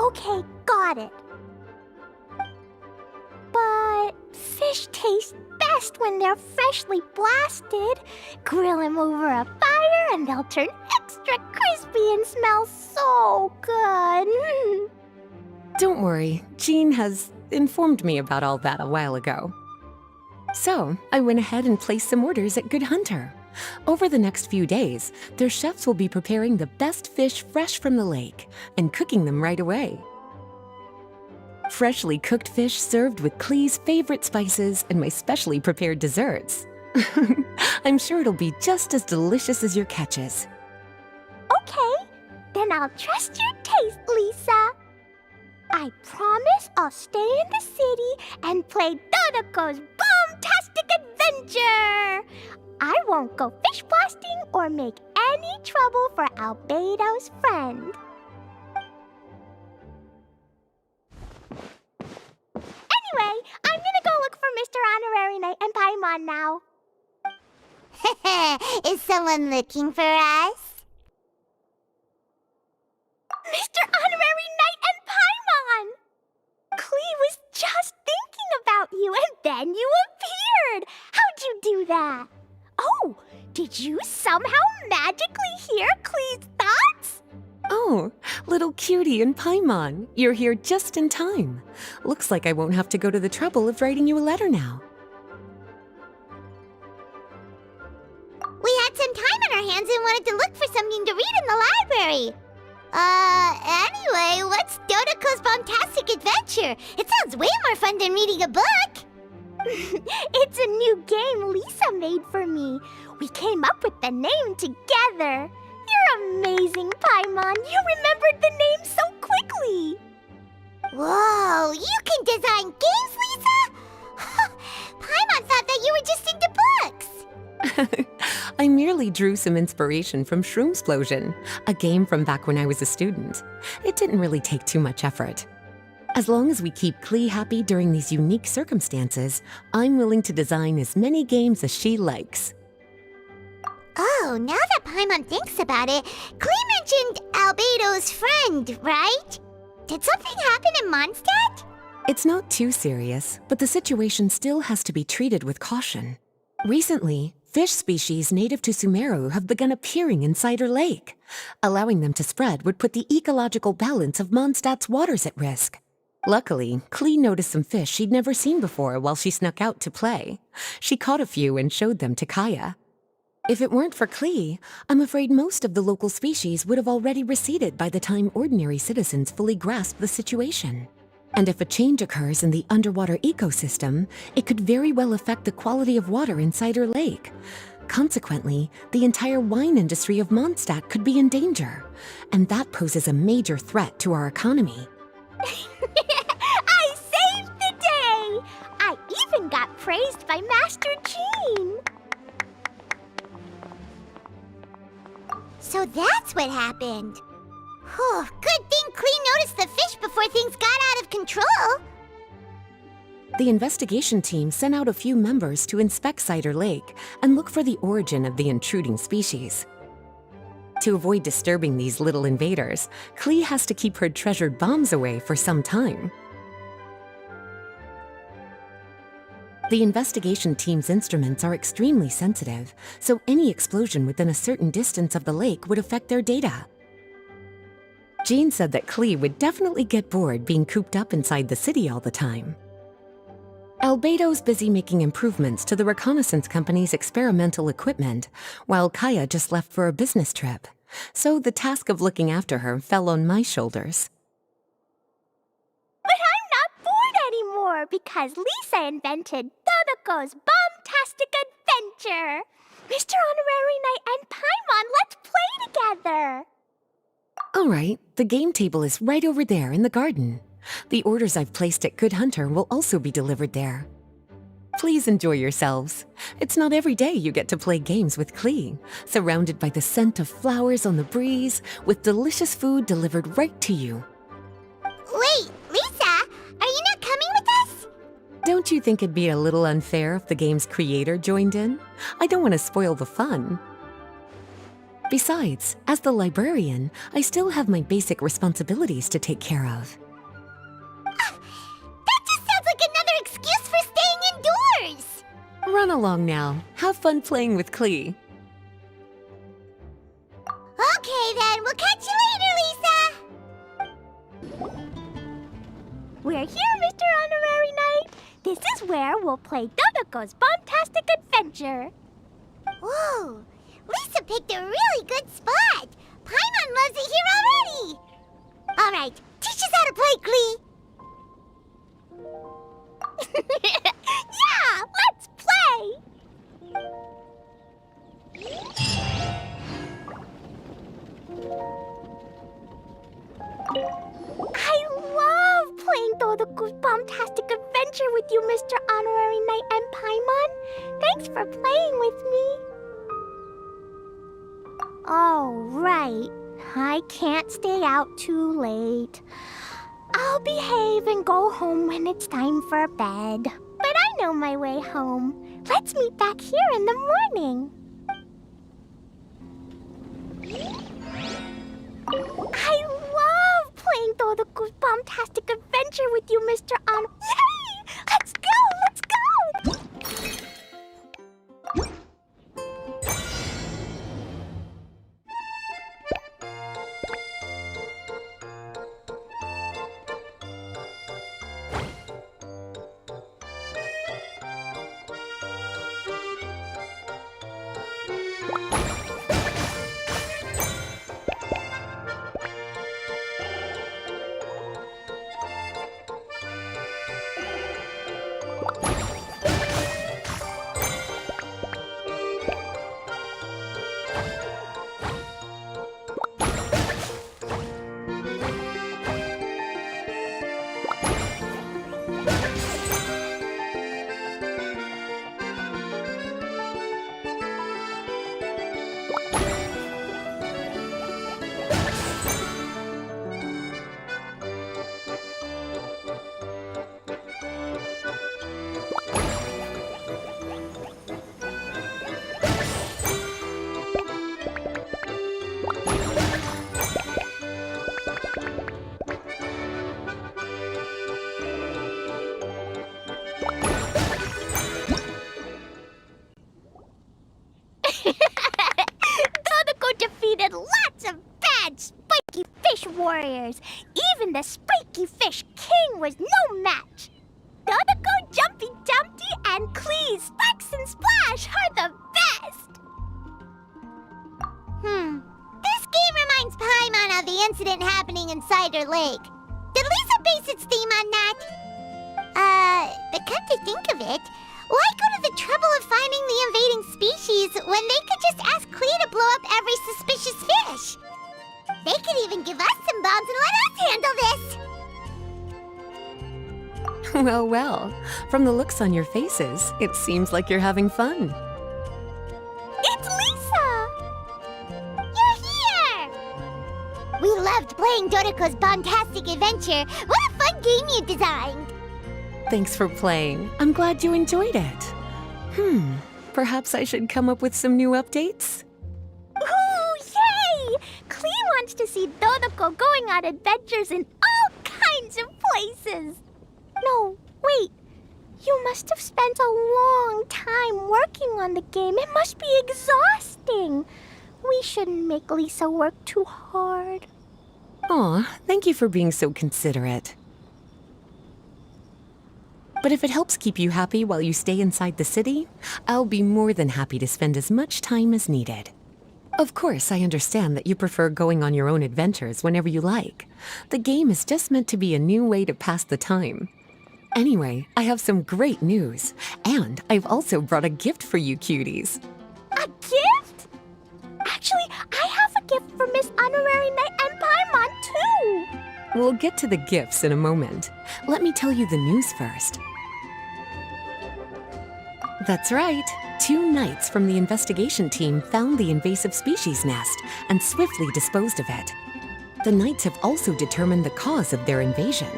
Okay, got it. But fish taste best when they're freshly blasted. Grill them over a fire and they'll turn extra crispy and smell so good. Don't worry, Jean has informed me about all that a while ago. So, I went ahead and placed some orders at Good Hunter. Over the next few days, their chefs will be preparing the best fish fresh from the lake and cooking them right away. Freshly cooked fish served with Clee's favorite spices and my specially prepared desserts. I'm sure it'll be just as delicious as your catches. Okay, then I'll trust your taste, Lisa. I promise I'll stay in the city and play Dodoco's Bombtastic Adventure. I won't go fish blasting or make any trouble for Albedo's friend. Anyway, I'm gonna go look for Mr. Honorary Knight and Paimon now. Is someone looking for us? Mr. Honorary Knight and Paimon! Clee was just thinking about you and then you appeared! How'd you do that? Oh, did you somehow magically hear Clee's thoughts? Oh, little cutie and Paimon, you're here just in time. Looks like I won't have to go to the trouble of writing you a letter now. We had some time on our hands and wanted to look for something to read in the library. Anyway, what's Dodoco's Bombtastic Adventure? It sounds way more fun than reading a book. It's a new game Lisa made for me. We came up with the name together. You're amazing, Paimon. You remembered the name so quickly. Whoa, you can design games, Lisa? Paimon thought that you were just into books. I merely drew some inspiration from Shroomsplosion, a game from back when I was a student. It didn't really take too much effort. As long as we keep Clee happy during these unique circumstances, I'm willing to design as many games as she likes. Oh, now that Paimon thinks about it, Clee mentioned Albedo's friend, right? Did something happen in Mondstadt? It's not too serious, but the situation still has to be treated with caution. Recently, fish species native to Sumeru have begun appearing in Cider Lake. Allowing them to spread would put the ecological balance of Mondstadt's waters at risk. Luckily, Clee noticed some fish she'd never seen before while she snuck out to play. She caught a few and showed them to Kaya. If it weren't for Clee, I'm afraid most of the local species would have already receded by the time ordinary citizens fully grasp the situation. And if a change occurs in the underwater ecosystem, it could very well affect the quality of water in Cider Lake. Consequently, the entire wine industry of Mondstadt could be in danger, and that poses a major threat to our economy. I saved the day! I even got praised by Master Jean. So that's what happened. Whew, good thing Clee noticed the fish before things got out of control. The investigation team sent out a few members to inspect Cider Lake and look for the origin of the intruding species. To avoid disturbing these little invaders, Clee has to keep her treasured bombs away for some time. The investigation team's instruments are extremely sensitive, so any explosion within a certain distance of the lake would affect their data. Jean said that Clee would definitely get bored being cooped up inside the city all the time. Albedo's busy making improvements to the reconnaissance company's experimental equipment, while Kaya just left for a business trip, so the task of looking after her fell on my shoulders. But I'm not bored anymore because Lisa invented Dodoco's Bombtastic Adventure. Mr. Honorary Knight and Paimon, let's play together. All right, the game table is right over there in the garden. The orders I've placed at Good Hunter will also be delivered there. Please enjoy yourselves. It's not every day you get to play games with Clee, surrounded by the scent of flowers on the breeze, with delicious food delivered right to you. Wait, Lisa, are you not coming with us? Don't you think it'd be a little unfair if the game's creator joined in? I don't want to spoil the fun. Besides, as the librarian, I still have my basic responsibilities to take care of. That just sounds like another excuse for staying indoors! Run along now. Have fun playing with Klee. Okay then, we'll catch you later, Lisa! We're here, Mr. Honorary Knight. This is where we'll play Dodoco's Bombtastic Adventure. Whoa, Lisa picked a really good spot. Paimon loves it here already. All right, teach us how to play, Klee. Yeah, let's play! I love playing Dodoco's Bombtastic Adventure with you, Mr. Honorary Knight and Paimon. Thanks for playing with me. Oh, right. I can't stay out too late. I'll behave and go home when it's time for bed. But I know my way home. Let's meet back here in the morning. I love playing Dodoco's Bombtastic Adventure with you, Mr. Yay! Let's go! Let's go! Dodoco defeated lots of bad spiky fish warriors. Even the spiky fish king was no match. Dodoco, Jumpy Dumpty, and Klee, Sparks and Splash are the best. This game reminds Paimon of the incident happening in Cider Lake. Did Lisa base its theme on that? But come to think of it, why go to the trouble of finding the invading species when they could just ask Klee to blow up every suspicious fish? They could even give us some bombs and let us handle this! Well, well. From the looks on your faces, it seems like you're having fun. It's Lisa! You're here! We loved playing Dodoco's Bombtastic Adventure. What a fun game you designed! Thanks for playing. I'm glad you enjoyed it. Perhaps I should come up with some new updates? Ooh, yay! Klee wants to see Dodoco going on adventures in all kinds of places. No, wait. You must have spent a long time working on the game. It must be exhausting. We shouldn't make Lisa work too hard. Aw, thank you for being so considerate. But if it helps keep you happy while you stay inside the city, I'll be more than happy to spend as much time as needed. Of course, I understand that you prefer going on your own adventures whenever you like. The game is just meant to be a new way to pass the time. Anyway, I have some great news. And I've also brought a gift for you cuties. A gift? Actually, I have a gift for Miss Honorary Knight and Paimon, too. We'll get to the gifts in a moment. Let me tell you the news first. That's right. 2 knights from the investigation team found the invasive species nest and swiftly disposed of it. The knights have also determined the cause of their invasion.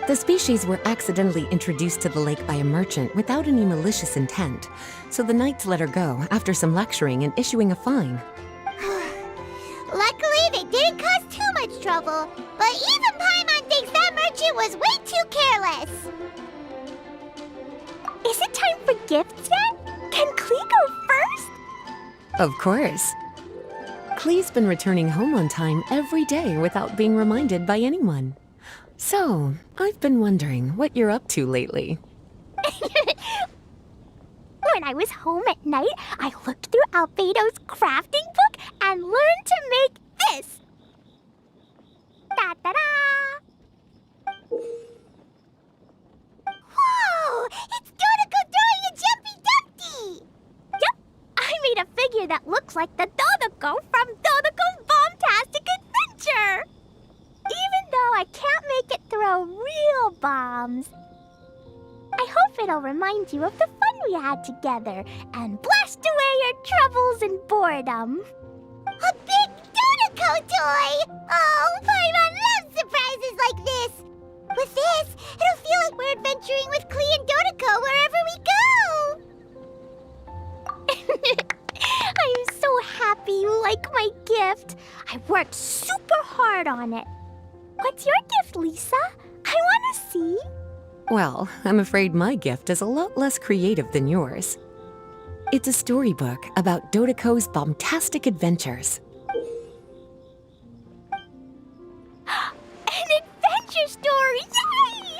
The species were accidentally introduced to the lake by a merchant without any malicious intent, so the knights let her go after some lecturing and issuing a fine. trouble, but even Paimon thinks that merchant was way too careless. Is it time for gifts yet? Can Klee go first? Of course. Klee's been returning home on time every day without being reminded by anyone. So, I've been wondering what you're up to lately. When I was home at night, I looked through Albedo's crafting book and learned to make this. Da-da-da! Whoa! It's Dodoco throwing a jumpy dumpty! Yep, I made a figure that looks like the Dodoco from Dodoco's Bombtastic Adventure. Even though I can't make it throw real bombs. I hope it'll remind you of the fun we had together and blast away your troubles and boredom. A big Dodoco toy! Oh, Paimon loves surprises like this! With this, it'll feel like we're adventuring with Klee and Dodoco wherever we go! I'm so happy you like my gift. I worked super hard on it. What's your gift, Lisa? I want to see. Well, I'm afraid my gift is a lot less creative than yours. It's a storybook about Dodoco's Bombtastic adventures. An adventure story! Yay!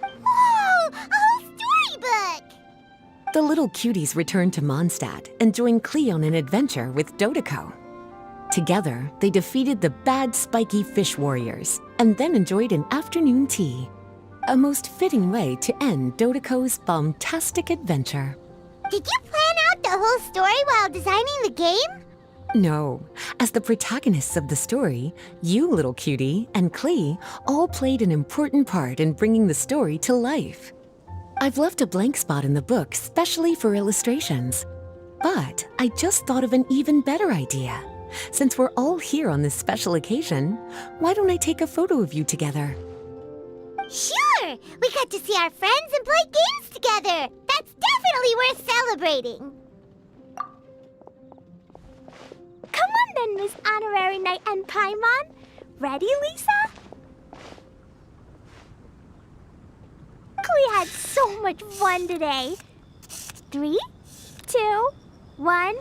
Whoa! A whole storybook! The little cuties return to Mondstadt and join Klee on an adventure with Dodoco. Together, they defeated the bad spiky fish warriors and then enjoyed an afternoon tea. A most fitting way to end Dodoco's Bombtastic adventure. Did you plan out the whole story while designing the game? No, as the protagonists of the story, you, little cutie, and Klee all played an important part in bringing the story to life. I've left a blank spot in the book specially for illustrations. But I just thought of an even better idea. Since we're all here on this special occasion, why don't I take a photo of you together? Sure! We got to see our friends and play games together! That's definitely worth celebrating! Come on then, Miss Honorary Knight and Paimon. Ready, Lisa? Klee had so much fun today. 3, 2, 1...